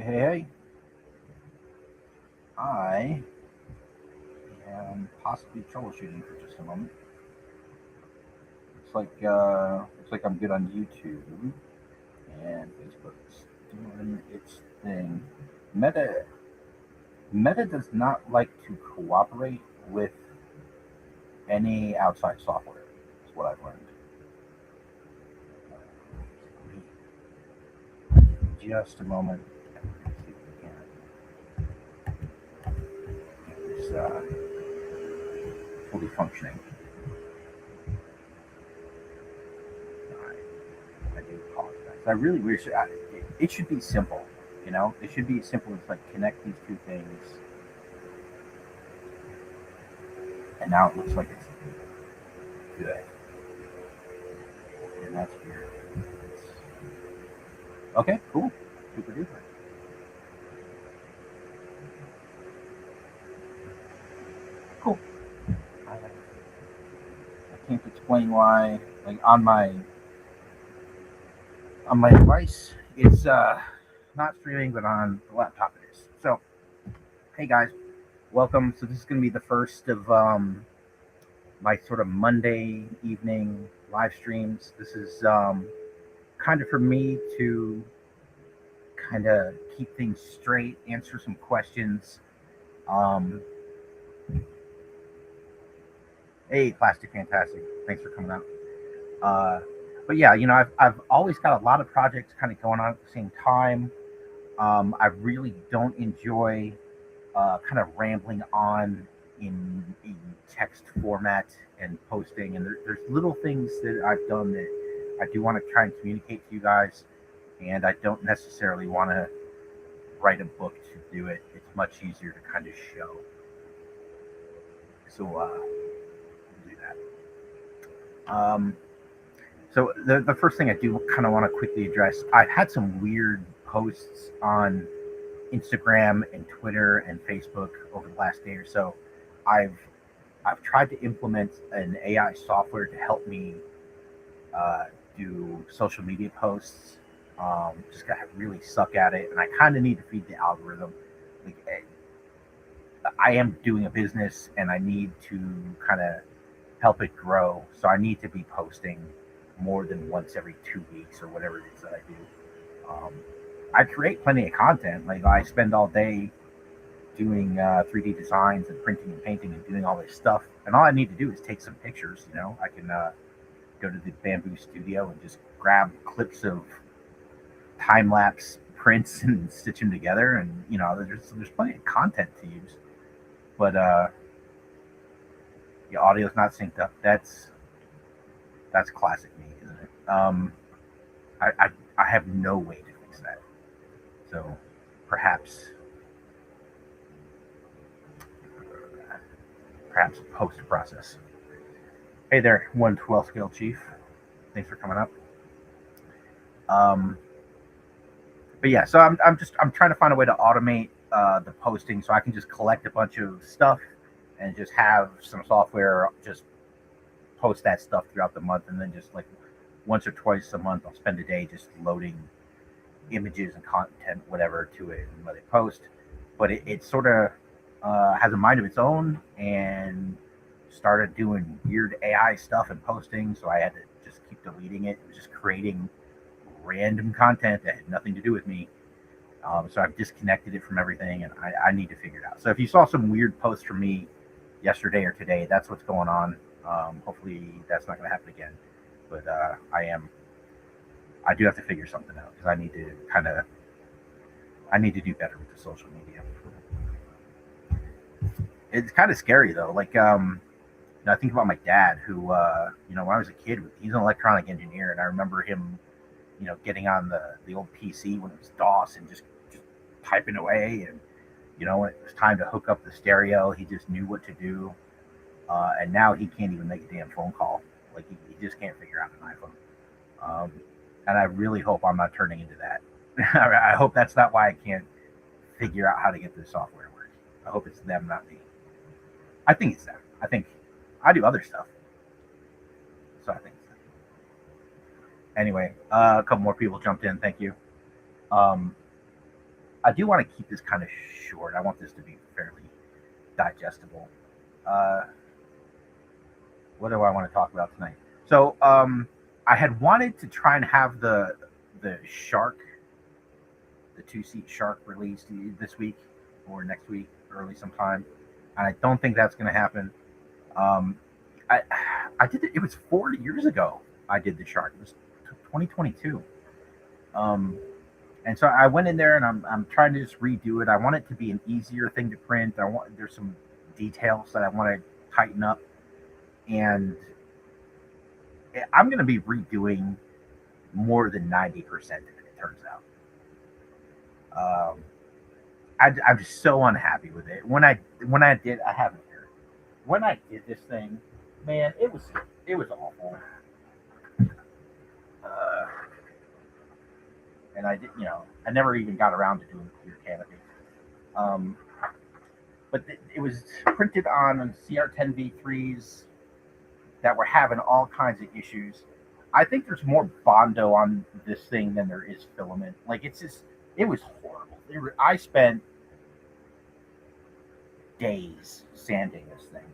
Hey. I am possibly troubleshooting for just a moment. Looks like I'm good on YouTube, and Facebook's doing its thing. Meta Meta does not like to cooperate with any outside software. Is what I've learned. Just a moment. Let's see if we can get this fully functioning. I do apologize. I really wish it should be simple. It should be as simple as like connect these two things, and now it looks like it's good, and that's weird. Okay, cool, super duper, cool. I can't explain why. Like on my device, it's not streaming, but on the laptop it is. So, hey guys, welcome. So this is going to be the first of my sort of Monday evening live streams. This is kind of for me to kind of keep things straight, answer some questions. Um, hey, Plastic Fantastic, thanks for coming out. Uh, but yeah, I've always got a lot of projects kind of going on at the same time. I really don't enjoy kind of rambling on in text format and posting. And there's little things that I've done that I do want to try and communicate to you guys, and I don't necessarily want to write a book to do it. It's much easier to kind of show. So we'll do that. So the first thing I do kind of want to quickly address, I've had some weird posts on Instagram and Twitter and Facebook over the last day or so. I've I've tried to implement an AI software to help me do social media posts. Just got to really suck at it, and I kind of need to feed the algorithm. Like, I am doing a business, and I need to kind of help it grow. So I need to be posting more than once every 2 weeks or whatever it is that I do. Um, I create plenty of content. Like, I spend all day doing 3D designs and printing and painting and doing all this stuff. And all I need to do is take some pictures. I can go to the Bamboo Studio and just grab clips of time lapse prints and stitch them together. And there's plenty of content to use. But the audio's not synced up. That's classic me, isn't it? I have no way to fix that. So perhaps post process. Hey there, 112 scale chief. Thanks for coming up. Um, but yeah, so I'm trying to find a way to automate the posting so I can just collect a bunch of stuff and just have some software just post that stuff throughout the month, and then just like once or twice a month I'll spend a day just loading images and content whatever to it and let it post. But it sort of has a mind of its own and started doing weird AI stuff and posting, so I had to just keep deleting it. It was just creating random content that had nothing to do with me. So I've disconnected it from everything, and I need to figure it out. So if you saw some weird posts from me yesterday or today, that's what's going on. Hopefully that's not going to happen again. But I do have to figure something out because I need to do better with the social media. It's kind of scary though. Like, I think about my dad, who, when I was a kid, he's an electronic engineer, and I remember him, getting on the old PC when it was DOS and just typing away. And, when it was time to hook up the stereo, he just knew what to do. And now he can't even make a damn phone call. Like, he just can't figure out an iPhone. And I really hope I'm not turning into that. I hope that's not why I can't figure out how to get this software to work. I hope it's them, not me. I think it's them. I think I do other stuff. So I think it's them. Anyway, a couple more people jumped in. Thank you. Um, I do want to keep this kind of short. I want this to be fairly digestible. Uh, what do I want to talk about tonight? So I had wanted to try and have the shark, the two-seat shark released this week or next week, early sometime, and I don't think that's going to happen. Um, I I did it. It was 4 years ago. I did the shark. It was 2022. Um, and so I went in there and I'm trying to just redo it. I want it to be an easier thing to print. There's some details that I want to tighten up, and I'm going to be redoing more than 90% of it. It turns out. Um, I'm just so unhappy with it. When I did, I have it here. When I did this thing, man, it was awful. Uh, and I did, I never even got around to doing clear canopy. Um, but it was printed on CR10 V3s that were having all kinds of issues. I think there's more Bondo on this thing than there is filament. Like it was horrible. I spent days sanding this thing,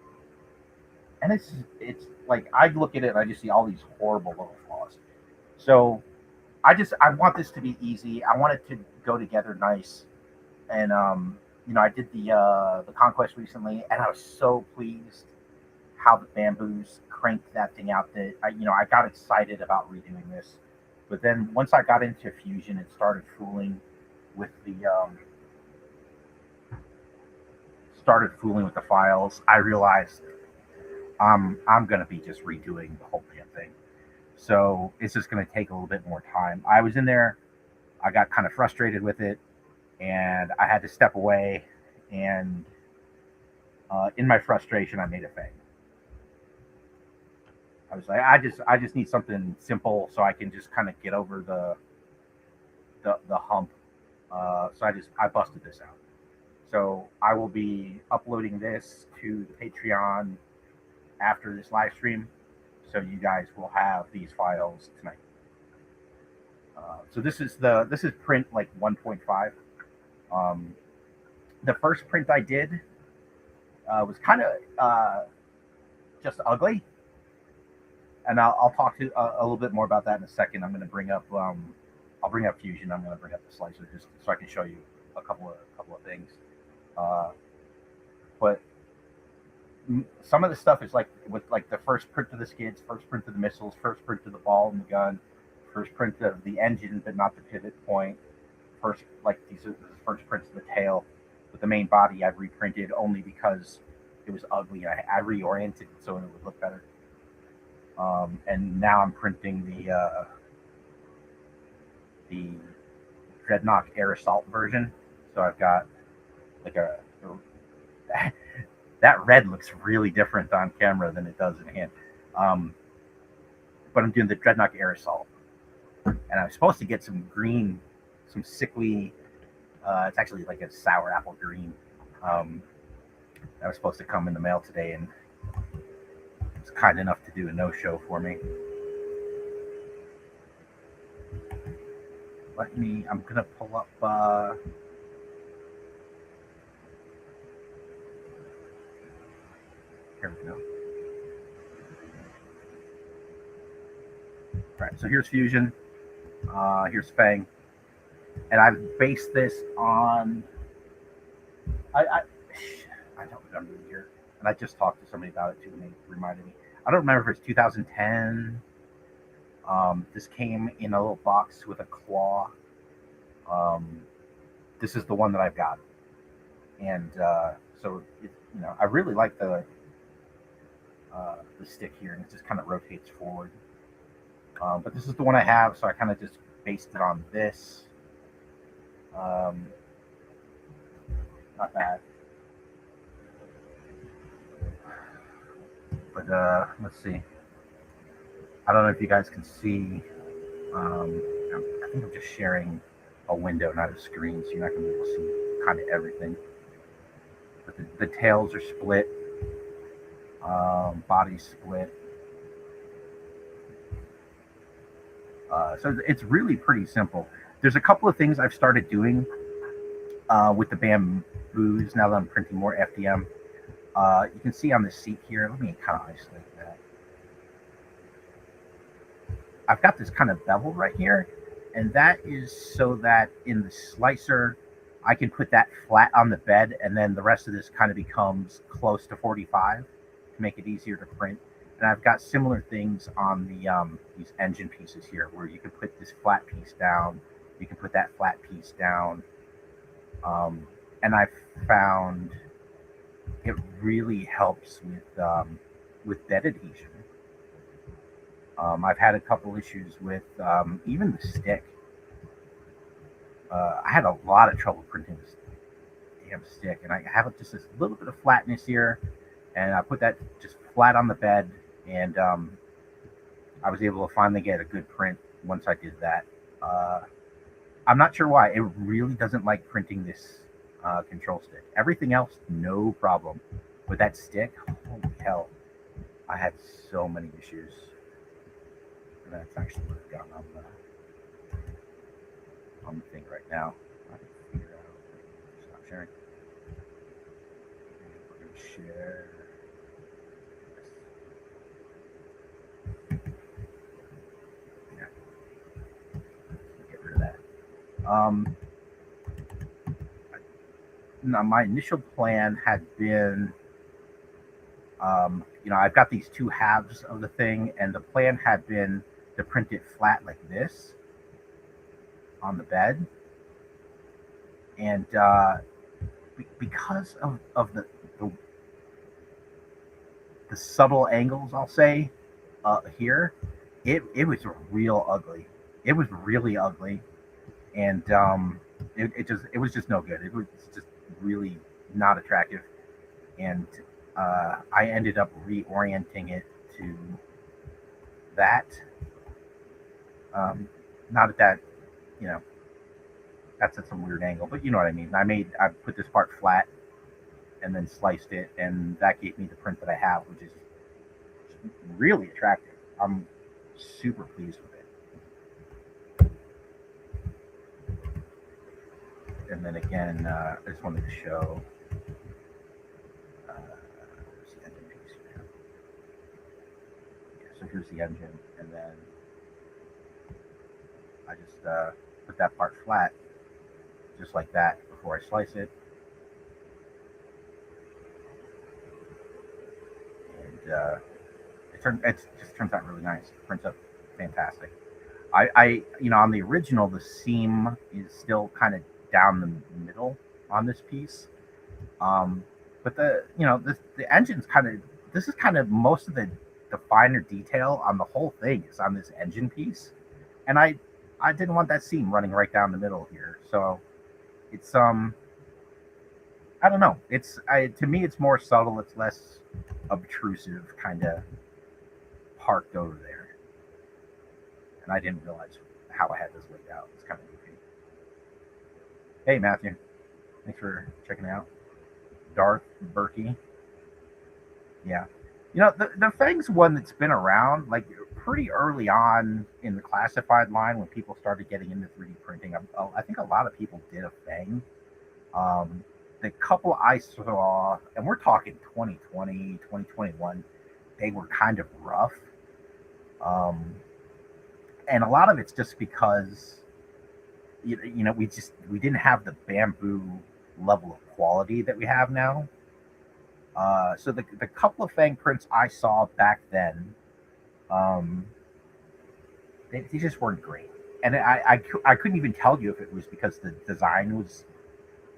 and it's like I look at it and I just see all these horrible little flaws. So I want this to be easy. I want it to go together nice, and I did the conquest recently, and I was so pleased how the bamboos cranked that thing out. That I got excited about redoing this, but then once I got into Fusion, it with the um, started fooling with the files. I realized I'm gonna be just redoing the whole damn thing. So it's just gonna take a little bit more time. I was in there, I got kind of frustrated with it, and I had to step away. And in my frustration, I made a thing. I was like, I just need something simple so I can just kind of get over the hump. So I busted this out. So I will be uploading this to the Patreon after this live stream. So you guys will have these files tonight. So this is print like 1.5. Um, the first print I did was kind of just ugly, and I'll talk to a little bit more about that in a second. I'm going to bring up I'll bring up Fusion. I'm going to bring up the slicer just so I can show you a couple of things. But some of the stuff is like with like the first print of the skids, first print of the missiles, first print of the ball and the gun, first print of the engine but not the pivot point, first like these are the first prints of the tail. But the main body I've reprinted only because it was ugly. I reoriented it so it would look better. And now I'm printing the Dreadnought Air Assault version. So I've got like that red looks really different on camera than it does in hand. But I'm doing the Dreadnought Air Assault, and I'm supposed to get some green, some sickly. It's actually like a sour apple green. That was supposed to come in the mail today, and it's kind enough to do a no-show for me. I'm gonna pull up. Here we go. All right, so here's Fusion. Here's Fang, and I've based this on. I don't remember the year, and I just talked to somebody about it too, and they reminded me. I don't remember if it's 2010. This came in a little box with a claw. This is the one that I've got, and so I really like the stick here, and it just kind of rotates forward. But this is the one I have, so I kind of just based it on this. Not bad. But let's see. I don't know if you guys can see. I think I'm just sharing a window, not a screen, so you're not going to be able to see kind of everything. But the tails are split. Body split. So it's really pretty simple. There's a couple of things I've started doing with the bamboos. Now that I'm printing more FDM, you can see on the seat here. Let me kind of isolate that. I've got this kind of bevel right here, and that is so that in the slicer, I can put that flat on the bed, and then the rest of this kind of becomes close to 45 to make it easier to print. And I've got similar things on the these engine pieces here, where you can put this flat piece down, you can put that flat piece down, and I've found it really helps with bed adhesion. I've had a couple issues with even the stick. I had a lot of trouble printing this damn stick, and I have just this little bit of flatness here, and I put that just flat on the bed, and I was able to finally get a good print once I did that. I'm not sure why. It really doesn't like printing this control stick. Everything else, no problem. But that stick, holy hell, I had so many issues. And that's actually what I've got on the thing right now. I can figure out. Stop sharing. And we're going to share this. Yeah. Get rid of that. Now, my initial plan had been, I've got these two halves of the thing, and the plan had been to print it flat like this on the bed. And because of the subtle angles, I'll say, here, it was real ugly. It was really ugly, and it was just no good. It was just really not attractive, and I ended up reorienting it to that. Not at that, that's at some weird angle, but you know what I mean. I put this part flat and then sliced it, and that gave me the print that I have, which is really attractive. I'm super pleased with it. And then again, I just wanted to show the engine piece here. Yeah, so here's the engine, and then I just put that part flat, just like that, before I slice it. And it just turns out really nice. It prints up fantastic. I on the original, the seam is still kind of down the middle on this piece, but the engine's this is kind of most of the finer detail on the whole thing is on this engine piece, and I didn't want that seam running right down the middle here, so it's I don't know. To me it's more subtle. It's less obtrusive, kind of parked over there, and I didn't realize how I had this laid out. It's kind of goofy. Hey Matthew, thanks for checking out. Darth Berkey. Yeah, the Fang's one that's been around like pretty early on in the classified line when people started getting into 3D printing. I think a lot of people did a Fang. The couple I saw, and we're talking 2020, 2021, they were kind of rough. And a lot of it's just because we didn't have the bamboo level of quality that we have now. So the couple of Fang prints I saw back then, they just weren't great. And I couldn't even tell you if it was because the design was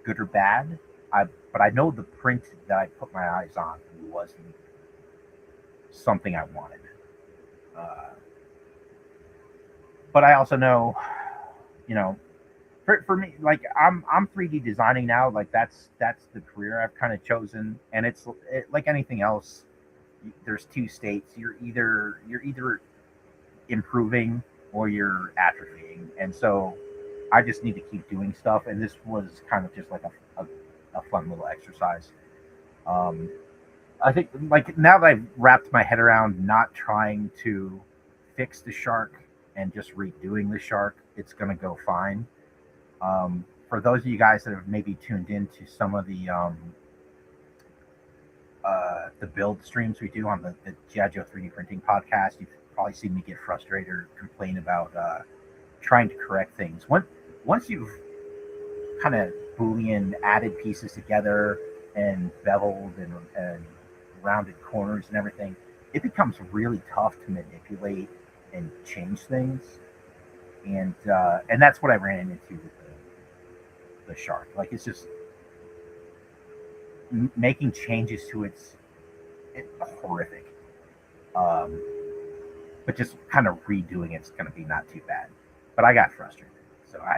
good or bad. But I know the print that I put my eyes on wasn't something I wanted. But I also know, for me, like I'm 3D designing now. Like that's the career I've kind of chosen, and it's like anything else. There's two states. You're either improving or you're atrophying, and so I just need to keep doing stuff. And this was kind of just like a fun little exercise. I think like now that I've wrapped my head around not trying to fix the shark and just redoing the shark, it's gonna go fine. for those of you guys that have maybe tuned into some of the build streams we do on the G.I. Joe 3D printing podcast, you've probably seen me get frustrated or complain about trying to correct things. Once you've kind of Boolean added pieces together and beveled and rounded corners and everything, it becomes really tough to manipulate and change things. And that's what I ran into with the shark. Like, it's just making changes to it's horrific. But just kind of redoing it's going to be not too bad. But I got frustrated, so I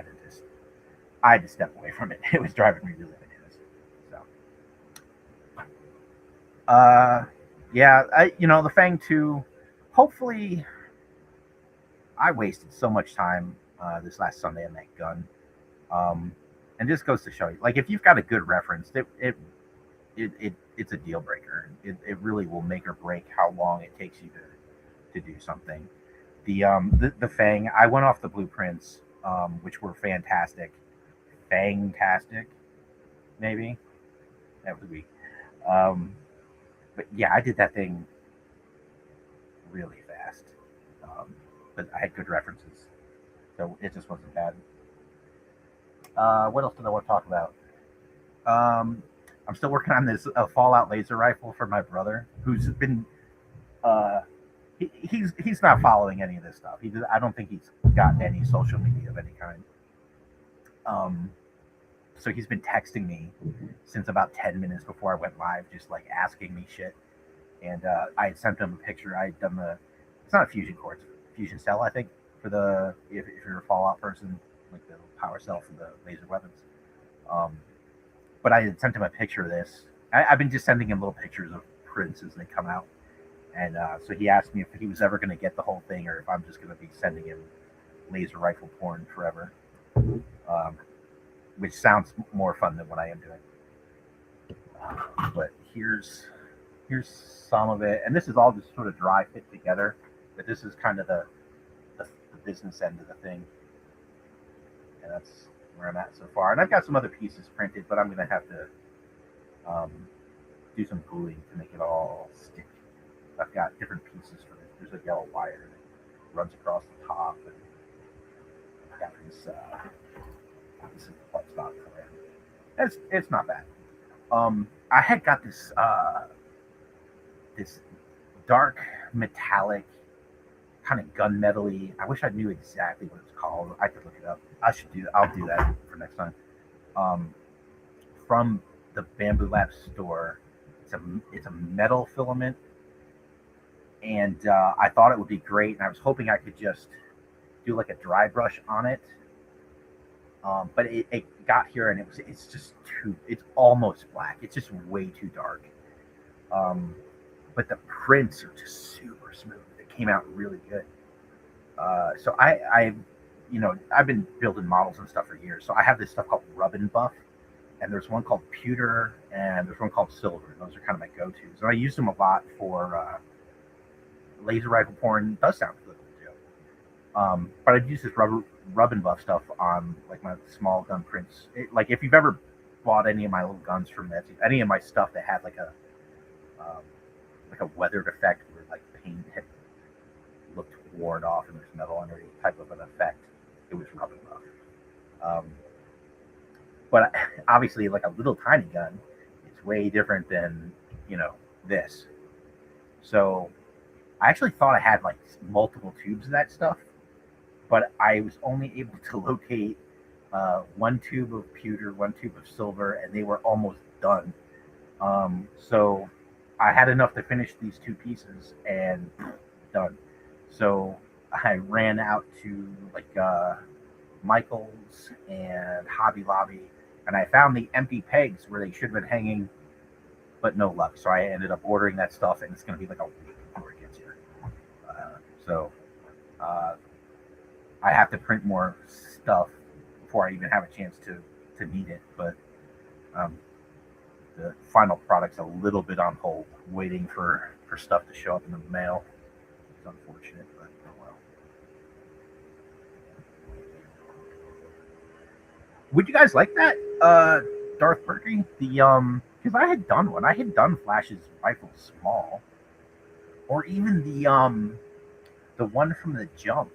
had to step away from it. It was driving me really bananas. So, yeah, the Fang 2. Hopefully, I wasted so much time this last Sunday on that gun, and this goes to show you, like, if you've got a good reference, it's a deal breaker. It really will make or break how long it takes you to do something. The Fang, I went off the blueprints, which were fantastic. Fantastic, maybe that would be. But yeah, I did that thing really fast. But I had good references, so it just wasn't bad. What else did I want to talk about? I'm still working on this Fallout laser rifle for my brother, who's been he's not following any of this stuff. I don't think he's got any social media of any kind. So he's been texting me since about 10 minutes before I went live, just like asking me shit. And I had sent him a picture. I had done it's not a fusion core, it's a fusion cell, I think, for if you're a Fallout person, like the power cell for the laser weapons. But I had sent him a picture of this. I've been just sending him little pictures of prints as they come out. And so he asked me if he was ever going to get the whole thing or if I'm just going to be sending him laser rifle porn forever. Which sounds more fun than what I am doing. But here's some of it. And this is all just sort of dry fit together. But this is kind of the business end of the thing. And that's where I'm at so far. And I've got some other pieces printed, but I'm going to have to do some gluing to make it all stick. I've got different pieces for this. There's a yellow wire that runs across the top, and I've got this is what stock for it. It's not bad. I had got this this dark metallic kind of gunmetal-y. I wish I knew exactly what it's called. I could look it up. I'll do that for next time. From the Bamboo Labs store. It's a metal filament, and I thought it would be great. And I was hoping I could just do like a dry brush on it. But it got here and it's just it's almost black. It's just way too dark. But the prints are just super smooth. It came out really good. So I've been building models and stuff for years. So I have this stuff called Rub and Buff, and there's one called Pewter, and there's one called Silver. Those are kind of my go-tos. And I use them a lot for laser rifle porn. It does sound good too. But I'd use this rub and buff stuff on like my small gun prints. Like if you've ever bought any of my little guns from Etsy, any of my stuff that had like a weathered effect where like paint had looked worn off and there's metal under any type of an effect, it was rub and buff. But obviously, like a little tiny gun, it's way different than this. So I actually thought I had like multiple tubes of that stuff, but I was only able to locate one tube of pewter, one tube of silver, and they were almost done. So I had enough to finish these two pieces and done. So I ran out to like Michael's and Hobby Lobby, and I found the empty pegs where they should have been hanging, but no luck. So I ended up ordering that stuff, and it's going to be like a week before it gets here. I have to print more stuff before I even have a chance to need it. But the final product's a little bit on hold, waiting for stuff to show up in the mail. It's unfortunate, but oh well. Would you guys like that, Darth Perky? Because I had done one. I had done Flash's rifle small, or even the one from the jump.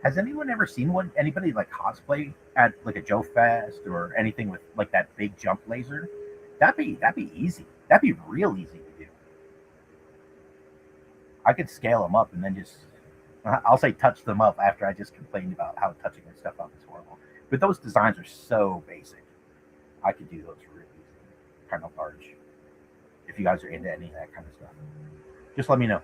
Has anyone ever seen one? Anybody like cosplay at like a Joe Fest or anything with like that big jump laser? That'd be easy. That'd be real easy to do. I could scale them up and then just I'll say touch them up after I just complained about how touching that stuff up is horrible. But those designs are so basic. I could do those really easy, kind of large. If you guys are into any of that kind of stuff, just let me know.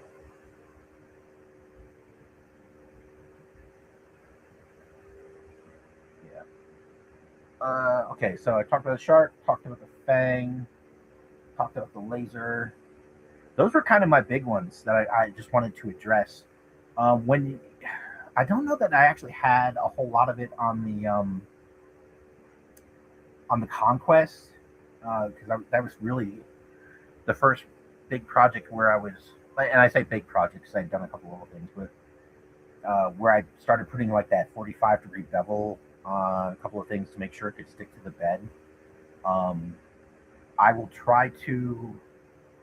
Yeah. Okay, so I talked about the shark, talked about the fang, talked about the laser. Those were kind of my big ones that I just wanted to address. When I don't know that I actually had a whole lot of it on the conquest because that was really the first big project where I was, and I say big project because I'd done a couple little things, but where I started putting like that 45-degree bevel on a couple of things to make sure it could stick to the bed. Um, I will try to,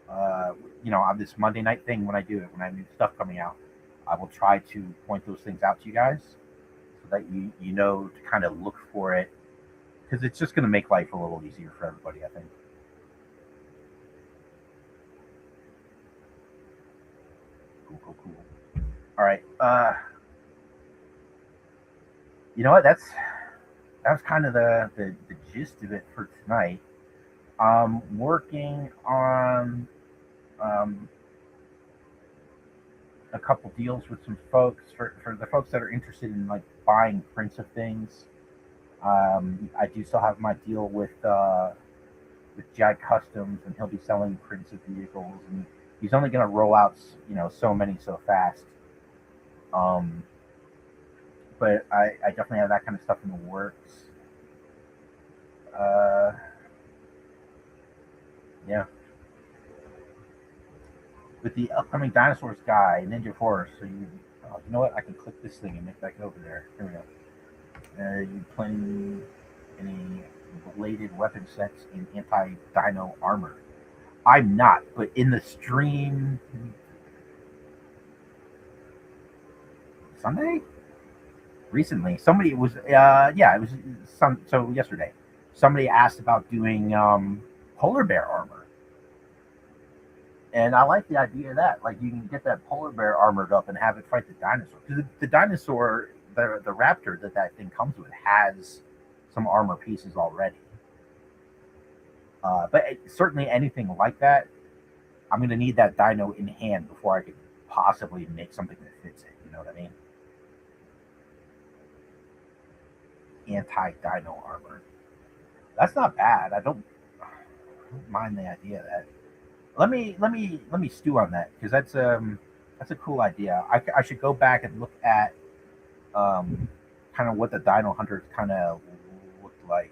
on this Monday night thing when I do it, when I have new stuff coming out, I will try to point those things out to you guys so that you know to kind of look for it because it's just going to make life a little easier for everybody, I think. Cool, cool, cool. All right. You know what? That was kind of the gist of it for tonight. I'm working on um, a couple deals with some folks for the folks that are interested in like buying prints of things. I do still have my deal with Jai Customs, and he'll be selling prints of vehicles, and he's only going to roll out so many so fast. Um, but I definitely have that kind of stuff in the works. Uh, yeah, with the upcoming dinosaurs guy, Ninja Force. So you know what? I can click this thing and make that go over there. Here we go. Are you playing any bladed weapon sets in anti-dino armor? I'm not, but in the stream Sunday recently, somebody was yeah, it was so yesterday. Somebody asked about doing polar bear armor, and I like the idea of that. Like you can get that polar bear armored up and have it fight the dinosaur. Because the dinosaur, the raptor that thing comes with has some armor pieces already. But certainly anything like that, I'm going to need that dino in hand before I could possibly make something that fits it. You know what I mean? Anti-dino armor. That's not bad. I don't mind the idea of that. Let me stew on that because that's a cool idea. I should go back and look at kind of what the Dino Hunters kind of looked like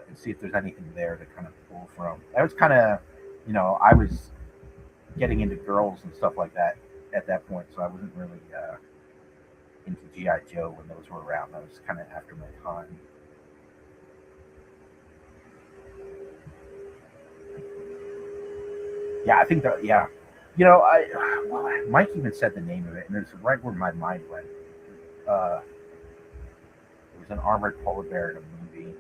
and see if there's anything there to kind of pull from. That was kind of, I was getting into girls and stuff like that at that point, so I wasn't really into GI Joe when those were around. That was kind of after my time. Yeah, I think that. Yeah, Mike even said the name of it, and it's right where my mind went. Uh, it was an armored polar bear in a movie.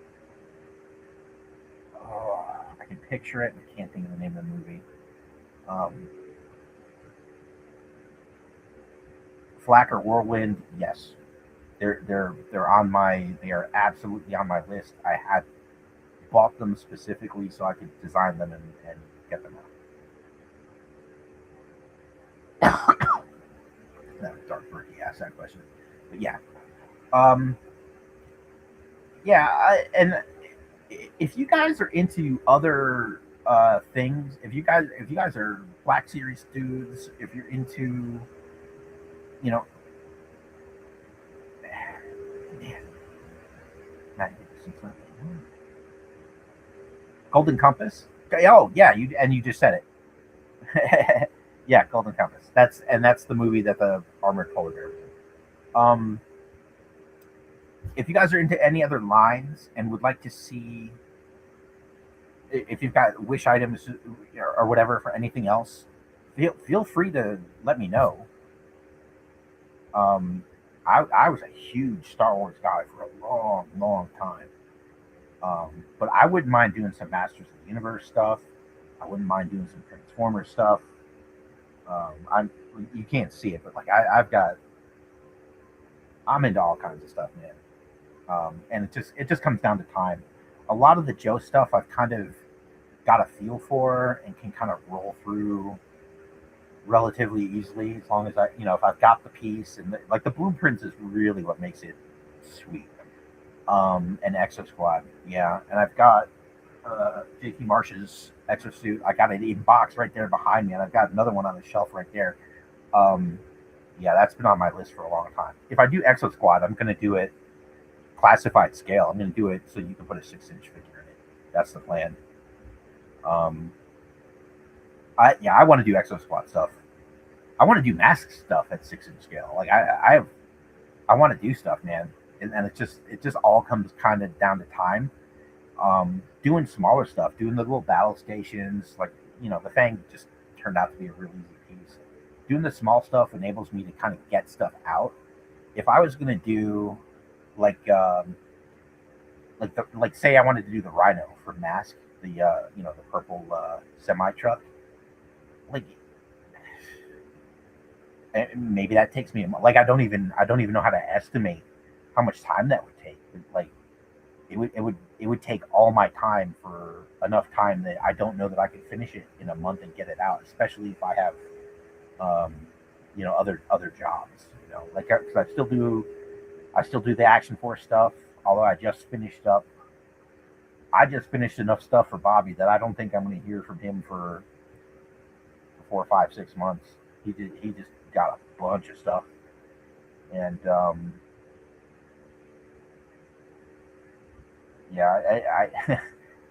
Oh, I can picture it. I can't think of the name of the movie. Um, Flack or Whirlwind, yes, they're on my. They are absolutely on my list. I had bought them specifically so I could design them and get them out. No, Dark Birdie asked that question, but yeah, um, yeah, and if you guys are into other things, if you guys are Black Series dudes, if you're into, you know, man, not Golden Compass. Oh yeah, you just said it. Yeah, Golden Compass. That's the movie that the armored polar bear was in. if you guys are into any other lines and would like to see if you've got wish items or whatever for anything else, feel free to let me know. Um, I was a huge Star Wars guy for a long, long time. But I wouldn't mind doing some Masters of the Universe stuff. I wouldn't mind doing some Transformers stuff. I'm You can't see it, but like I'm into all kinds of stuff, man. And it just comes down to time. A lot of the Joe stuff I've kind of got a feel for and can kind of roll through relatively easily as long as if I've got the piece and like the blueprints is really what makes it sweet. And Exo Squad, yeah, and I've got JP Marsh's exosuit. I got it in box right there behind me, and I've got another one on the shelf right there. Um, yeah, that's been on my list for a long time. If I do Exo Squad, I'm going to do it classified scale. I'm going to do it so you can put a 6-inch figure in it. That's the plan. I want to do Exo Squad stuff. I want to do mask stuff at 6-inch scale. Like I want to do stuff, man, and it just all comes kind of down to time. Doing smaller stuff, doing the little battle stations, like the Fang just turned out to be a really easy piece. Doing the small stuff enables me to kind of get stuff out. If I was gonna do like like say I wanted to do the Rhino for Mask, the purple semi truck, like maybe that takes me like I don't even know how to estimate how much time that would take. Like it would take all my time for enough time that I don't know that I could finish it in a month and get it out, especially if I have other jobs. Like because I still do the Action Force stuff. Although I just finished enough stuff for Bobby that I don't think I'm going to hear from him for 4, 5, 6 months. He just got a bunch of stuff, and yeah,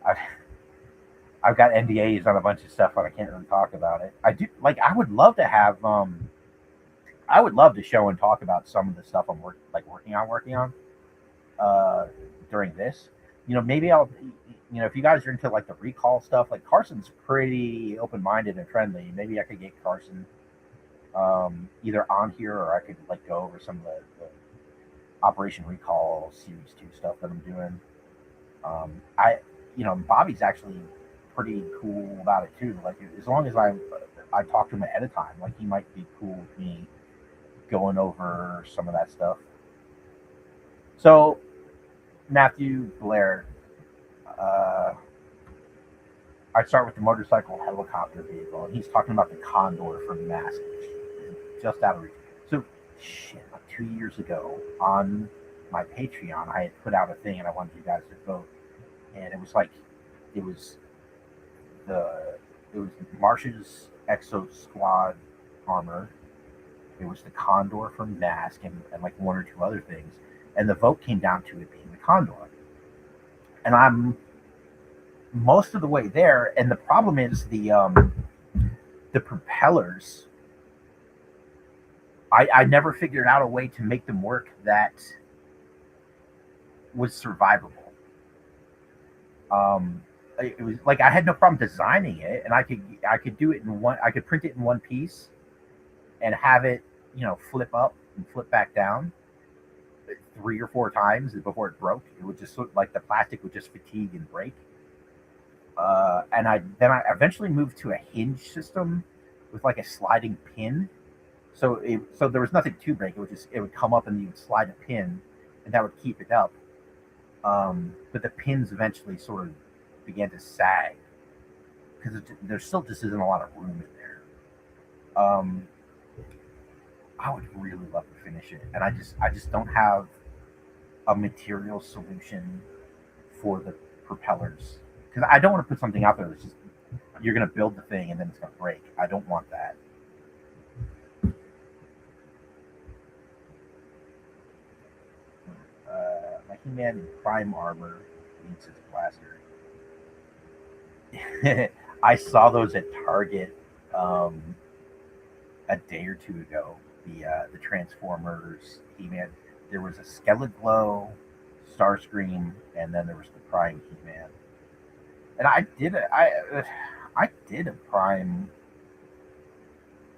I I've got NDAs on a bunch of stuff, but I can't really talk about it. I do like. I would love to have. I would love to show and talk about some of the stuff I'm working on during this. Maybe I'll. If you guys are into like the recall stuff, like Carson's pretty open minded and friendly. Maybe I could get Carson either on here or I could like go over some of the Operation Recall Series 2 stuff that I'm doing. Bobby's actually pretty cool about it too. Like as long as I talk to him ahead of time, like he might be cool with me going over some of that stuff. So Matthew Blair, I'd start with the motorcycle helicopter vehicle, and he's talking about the Condor from Mask, just out of reach. So shit, like 2 years ago on my Patreon, I had put out a thing and I wanted you guys to vote, and it was like it was Marsh's Exo Squad armor. It was the Condor from Mask and like one or two other things. And the vote came down to it being the Condor. And I'm most of the way there. And the problem is the propellers. I never figured out a way to make them work that was survivable. It was like I had no problem designing it, and I could do it in one. I could print it in one piece, and have it, flip up and flip back down 3 or 4 times before it broke. It would just look like the plastic would just fatigue and break. And I eventually moved to a hinge system with like a sliding pin. So there was nothing to break. It would come up and you would slide a pin, and that would keep it up. But the pins eventually sort of began to sag because there still just isn't a lot of room in there. I would really love to finish it, and I just don't have a material solution for the propellers because I don't want to put something out there that's just you're going to build the thing and then it's going to break. I don't want that. My He-Man in prime armor needs his blaster. I saw those at Target a day or 2 ago. The Transformers He-Man. There was a Skeletor, Starscream, and then there was the Prime He-Man. And I did a Prime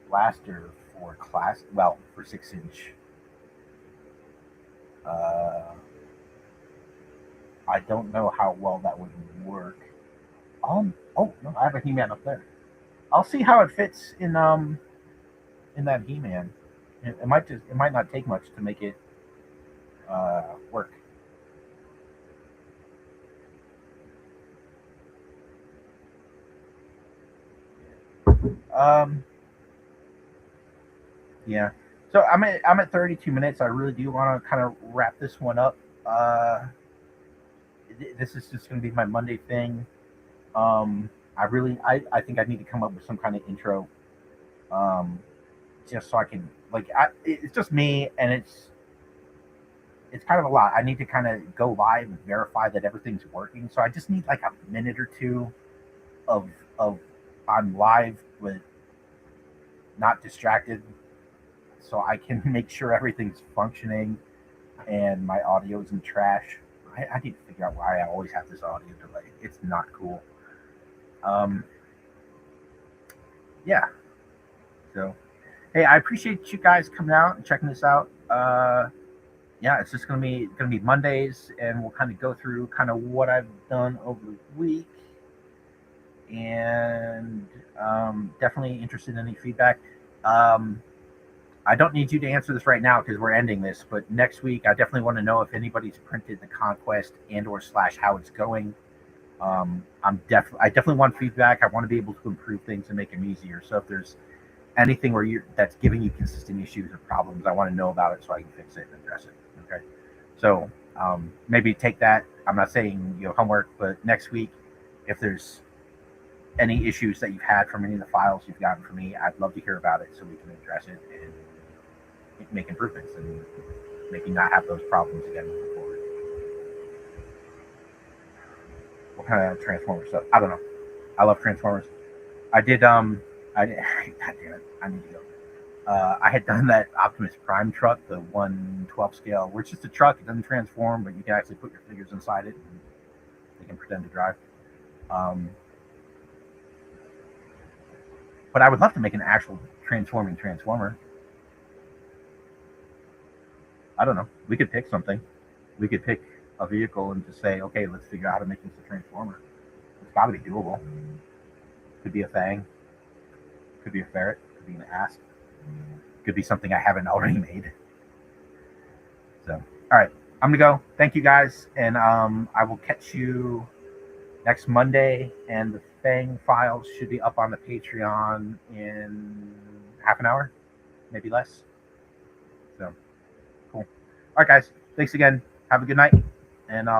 blaster for class, well, for 6-inch. Uh, I don't know how well that would work. Oh no, I have a He-Man up there. I'll see how it fits in that He-Man. It might not take much to make it work. Um, yeah. So I'm at 32 minutes. I really do want to kind of wrap this one up. This is just going to be my Monday thing. I think I need to come up with some kind of intro, um, just so I can it's just me, and it's kind of a lot. I need to kind of go live and verify that everything's working. So I just need like a minute or two of of I'm live with not distracted, so I can make sure everything's functioning and my audio isn't trash. I need to figure out why I always have this audio delay. It's not cool. Um, yeah. So, hey, I appreciate you guys coming out and checking this out. Yeah, it's just gonna be Mondays, and we'll kind of go through kind of what I've done over the week, and definitely interested in any feedback. Um, I don't need you to answer this right now because we're ending this, but next week I definitely want to know if anybody's printed the conquest and/or/slash how it's going. I definitely want feedback. I want to be able to improve things and make them easier. So if there's anything that's giving you consistent issues or problems, I want to know about it so I can fix it and address it. Okay. So maybe take that. I'm not saying homework, but next week, if there's any issues that you've had from any of the files you've gotten from me, I'd love to hear about it so we can address it and make improvements and make you not have those problems again moving forward. What kind of Transformers stuff? I don't know. I love Transformers. I did I did, God damn it, I need to go. I had done that Optimus Prime truck, the 1/12 scale, where it's just a truck. It doesn't transform, but you can actually put your figures inside it and they can pretend to drive. Um, but I would love to make an actual transforming Transformer. I don't know. We could pick something. We could pick a vehicle and just say, okay, let's figure out how to make this a Transformer. It's got to be doable. Could be a Fang. Could be a ferret. Could be an ass. Could be something I haven't already made. So, all right, I'm gonna go. Thank you guys, and I will catch you next Monday. And the Fang files should be up on the Patreon in half an hour, maybe less. So, cool. All right, guys. Thanks again. Have a good night, and I'll